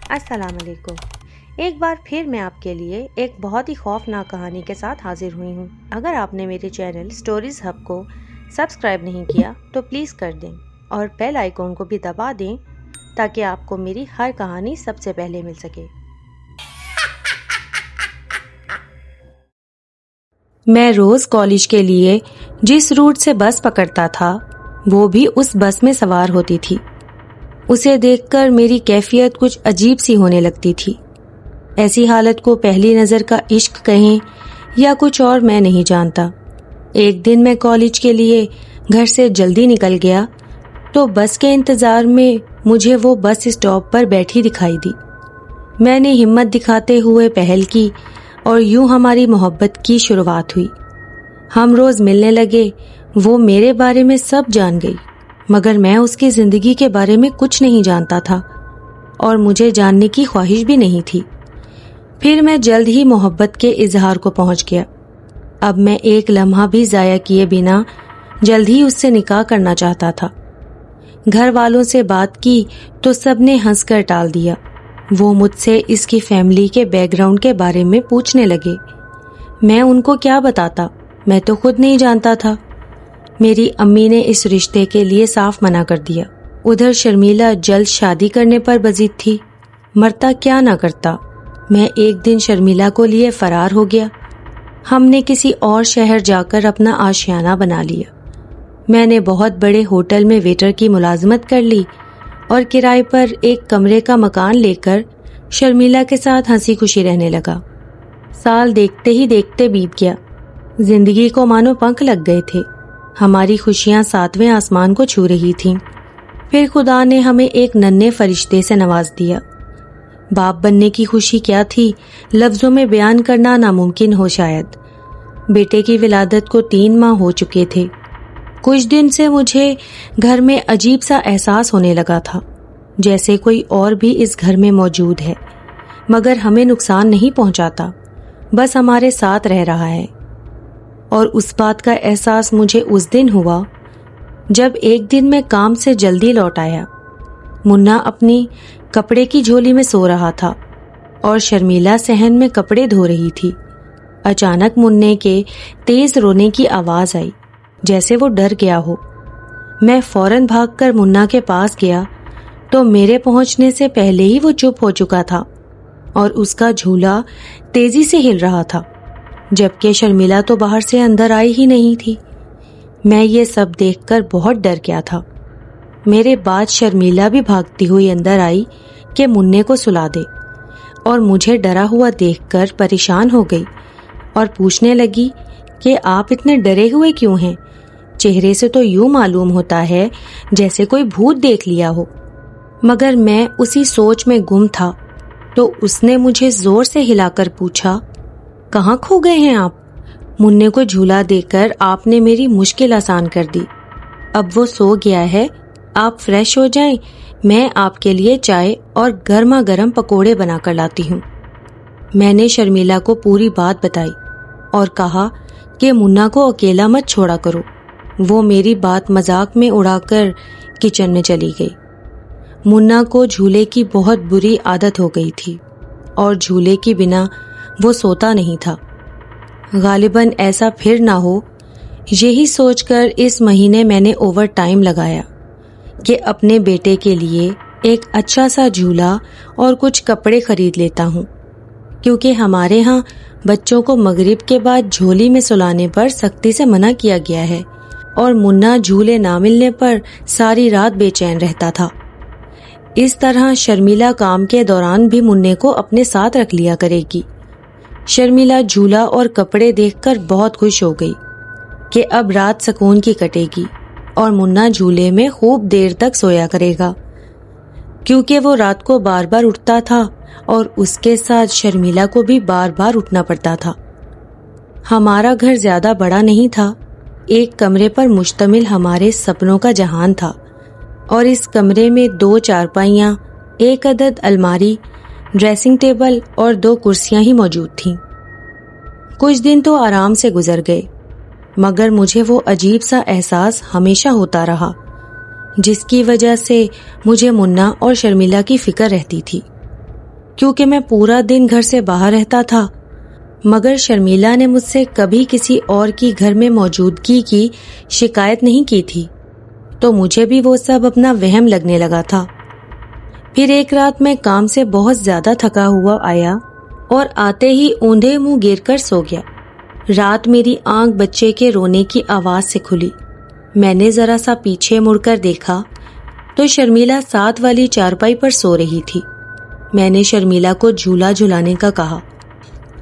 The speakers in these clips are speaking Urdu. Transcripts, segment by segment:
السلام علیکم۔ ایک بار پھر میں آپ کے لیے ایک بہت ہی خوفناک کہانی کے ساتھ حاضر ہوئی ہوں۔ اگر آپ نے میرے چینل سٹوریز ہب کو سبسکرائب نہیں کیا تو پلیز کر دیں اور بیل آئیکن کو بھی دبا دیں تاکہ آپ کو میری ہر کہانی سب سے پہلے مل سکے۔ میں روز کالج کے لیے جس روٹ سے بس پکڑتا تھا وہ بھی اس بس میں سوار ہوتی تھی۔ اسے دیکھ کر میری کیفیت کچھ عجیب سی ہونے لگتی تھی۔ ایسی حالت کو پہلی نظر کا عشق کہیں یا کچھ اور میں نہیں جانتا۔ ایک دن میں کالج کے لیے گھر سے جلدی نکل گیا تو بس کے انتظار میں مجھے وہ بس اسٹاپ پر بیٹھی دکھائی دی۔ میں نے ہمت دکھاتے ہوئے پہل کی اور یوں ہماری محبت کی شروعات ہوئی۔ ہم روز ملنے لگے۔ وہ میرے بارے میں سب جان گئی مگر میں اس کی زندگی کے بارے میں کچھ نہیں جانتا تھا اور مجھے جاننے کی خواہش بھی نہیں تھی۔ پھر میں جلد ہی محبت کے اظہار کو پہنچ گیا۔ اب میں ایک لمحہ بھی ضائع کیے بنا جلد ہی اس سے نکاح کرنا چاہتا تھا۔ گھر والوں سے بات کی تو سب نے ہنس کر ٹال دیا۔ وہ مجھ سے اس کی فیملی کے بیک گراؤنڈ کے بارے میں پوچھنے لگے۔ میں ان کو کیا بتاتا، میں تو خود نہیں جانتا تھا۔ میری امی نے اس رشتے کے لیے صاف منع کر دیا۔ ادھر شرمیلا جلد شادی کرنے پر بضد تھی۔ مرتا کیا نہ کرتا۔ میں ایک دن شرمیلا کو لیے فرار ہو گیا۔ ہم نے کسی اور شہر جا کر اپنا آشیانہ بنا لیا۔ میں نے بہت بڑے ہوٹل میں ویٹر کی ملازمت کر لی اور کرائے پر ایک کمرے کا مکان لے کر شرمیلا کے ساتھ ہنسی خوشی رہنے لگا۔ سال دیکھتے ہی دیکھتے بیت گیا۔ زندگی کو مانو پنکھ لگ گئے تھے۔ ہماری خوشیاں ساتویں آسمان کو چھو رہی تھیں۔ پھر خدا نے ہمیں ایک ننھے فرشتے سے نواز دیا۔ باپ بننے کی خوشی کیا تھی لفظوں میں بیان کرنا ناممکن ہو شاید۔ بیٹے کی ولادت کو 3 ماہ ہو چکے تھے۔ کچھ دن سے مجھے گھر میں عجیب سا احساس ہونے لگا تھا، جیسے کوئی اور بھی اس گھر میں موجود ہے مگر ہمیں نقصان نہیں پہنچاتا، بس ہمارے ساتھ رہ رہا ہے۔ اور اس بات کا احساس مجھے اس دن ہوا جب ایک دن میں کام سے جلدی لوٹ آیا۔ منا اپنی کپڑے کی جھولی میں سو رہا تھا اور شرمیلا صحن میں کپڑے دھو رہی تھی۔ اچانک منّے کے تیز رونے کی آواز آئی، جیسے وہ ڈر گیا ہو۔ میں فوراً بھاگ کر منا کے پاس گیا تو میرے پہنچنے سے پہلے ہی وہ چپ ہو چکا تھا اور اس کا جھولا تیزی سے ہل رہا تھا، جبکہ شرمیلا تو باہر سے اندر آئی ہی نہیں تھی۔ میں یہ سب دیکھ کر بہت ڈر گیا تھا۔ میرے بعد شرمیلا بھی بھاگتی ہوئی اندر آئی کہ منّے کو سلا دے اور مجھے ڈرا ہوا دیکھ کر پریشان ہو گئی اور پوچھنے لگی کہ آپ اتنے ڈرے ہوئے کیوں ہیں؟ چہرے سے تو یوں معلوم ہوتا ہے جیسے کوئی بھوت دیکھ لیا ہو۔ مگر میں اسی سوچ میں گم تھا تو اس نے مجھے زور سے ہلا کر پوچھا، کہاں کھو گئے ہیں آپ؟ منّے کو جھولا دے کر آپ نے میری مشکل آسان کر دی۔ اب وہ سو گیا ہے، آپ فریش ہو جائیں، میں آپ کے لیے چائے اور گرما گرم پکوڑے بنا کر لاتی ہوں۔ میں نے شرمیلا کو پوری بات بتائی اور کہا کہ منا کو اکیلا مت چھوڑا کرو۔ وہ میری بات مذاق میں اڑا کر کچن میں چلی گئی۔ منا کو جھولے کی بہت بری عادت ہو گئی تھی اور جھولے کی بنا وہ سوتا نہیں تھا۔ غالباً ایسا پھر نہ ہو، یہی سوچ کر اس مہینے میں نے اوور ٹائم لگایا کہ اپنے بیٹے کے لیے ایک اچھا سا جھولا اور کچھ کپڑے خرید لیتا ہوں، کیونکہ ہمارے ہاں بچوں کو مغرب کے بعد جھولی میں سلانے پر سختی سے منع کیا گیا ہے اور منا جھولے نہ ملنے پر ساری رات بے چین رہتا تھا۔ اس طرح شرمیلا کام کے دوران بھی منّے کو اپنے ساتھ رکھ لیا کرے گی۔ شرمیلا جھولا اور کپڑے دیکھ کر بہت خوش ہو گئی کہ اب رات سکون کی کٹے گی اور منا جھولے میں خوب دیر تک سویا کرے گا، کیونکہ وہ رات کو بار بار اٹھتا تھا اور اس کے ساتھ شرمیلا کو بھی بار بار اٹھنا پڑتا تھا۔ ہمارا گھر زیادہ بڑا نہیں تھا، ایک کمرے پر مشتمل ہمارے سپنوں کا جہان تھا اور اس کمرے میں 2 چارپائیاں، 1 عدد الماری، ڈریسنگ ٹیبل اور 2 کرسیاں ہی موجود تھیں۔ کچھ دن تو آرام سے گزر گئے مگر مجھے وہ عجیب سا احساس ہمیشہ ہوتا رہا جس کی وجہ سے مجھے منا اور شرمیلا کی فکر رہتی تھی۔ کیونکہ میں پورا دن گھر سے باہر رہتا تھا، مگر شرمیلا نے مجھ سے کبھی کسی اور کی گھر میں موجودگی کی شکایت نہیں کی تھی، تو مجھے بھی وہ سب اپنا وہم لگنے لگا تھا۔ پھر ایک رات میں کام سے بہت زیادہ تھکا ہوا آیا اور آتے ہی اوندھے منہ گر کر سو گیا۔ رات میری آنکھ بچے کے رونے کی آواز سے کھلی۔ میں نے ذرا سا پیچھے مڑ کر دیکھا تو شرمیلا ساتھ والی چارپائی پر سو رہی تھی۔ میں نے شرمیلا کو جھولا جھلانے کا کہا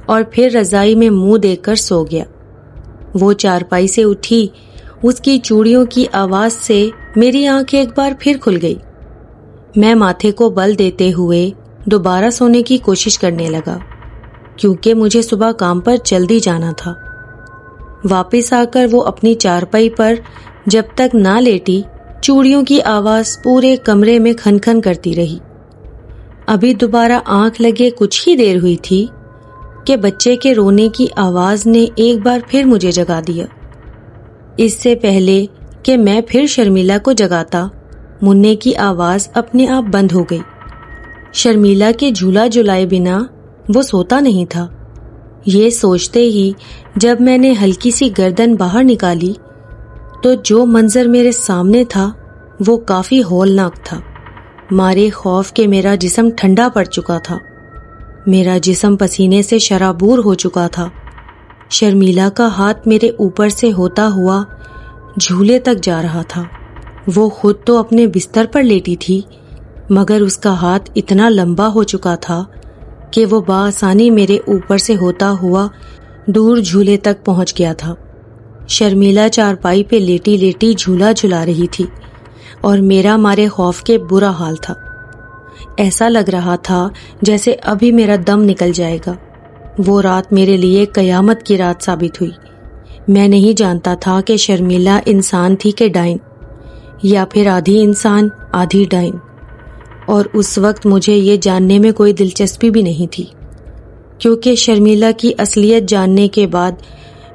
اور پھر رضائی میں منہ دے کر سو گیا۔ وہ چارپائی سے اٹھی، اس کی چوڑیوں کی آواز سے میری آنکھ ایک بار پھر کھل گئی۔ میں ماتھے کو بل دیتے ہوئے دوبارہ سونے کی کوشش کرنے لگا، کیونکہ مجھے صبح کام پر جلدی جانا تھا۔ واپس آ کر وہ اپنی چارپائی پر جب تک نہ لیٹی، چوڑیوں کی آواز پورے کمرے میں کھن کھن کرتی رہی۔ ابھی دوبارہ آنکھ لگے کچھ ہی دیر ہوئی تھی کہ بچے کے رونے کی آواز نے ایک بار پھر مجھے جگا دیا۔ اس سے پہلے کہ میں پھر شرمیلا کو جگاتا، مننے کی آواز اپنے آپ بند ہو گئی۔ شرمیلا کے جھولا جھلائے بنا وہ سوتا نہیں تھا۔ یہ سوچتے ہی جب میں نے ہلکی سی گردن باہر نکالی تو جو منظر میرے سامنے تھا وہ کافی ہولناک تھا۔ مارے خوف کے میرا جسم ٹھنڈا پڑ چکا تھا، میرا جسم پسینے سے شرابور ہو چکا تھا۔ شرمیلا کا ہاتھ میرے اوپر سے ہوتا ہوا جھولے تک جا رہا تھا۔ وہ خود تو اپنے بستر پر لیٹی تھی، مگر اس کا ہاتھ اتنا لمبا ہو چکا تھا کہ وہ بآسانی میرے اوپر سے ہوتا ہوا دور جھولے تک پہنچ گیا تھا۔ شرمیلا چارپائی پہ لیٹی لیٹی جھولا جھلا رہی تھی اور میرا مارے خوف کے برا حال تھا۔ ایسا لگ رہا تھا جیسے ابھی میرا دم نکل جائے گا۔ وہ رات میرے لیے قیامت کی رات ثابت ہوئی۔ میں نہیں جانتا تھا کہ شرمیلا انسان تھی کہ ڈائن، یا پھر آدھی انسان آدھی ڈائن، اور اس وقت مجھے یہ جاننے میں کوئی دلچسپی بھی نہیں تھی، کیونکہ شرمیلا کی اصلیت جاننے کے بعد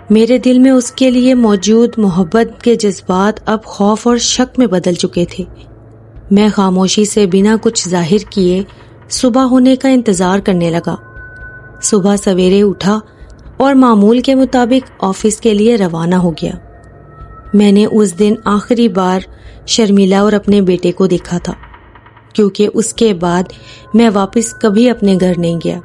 میرے دل میں اس کے لیے موجود محبت کے جذبات اب خوف اور شک میں بدل چکے تھے۔ میں خاموشی سے بنا کچھ ظاہر کیے صبح ہونے کا انتظار کرنے لگا۔ صبح سویرے اٹھا اور معمول کے مطابق آفس کے لیے روانہ ہو گیا۔ میں نے اس دن آخری بار شرمیلا اور اپنے بیٹے کو دیکھا تھا، کیونکہ اس کے بعد میں واپس کبھی اپنے گھر نہیں گیا۔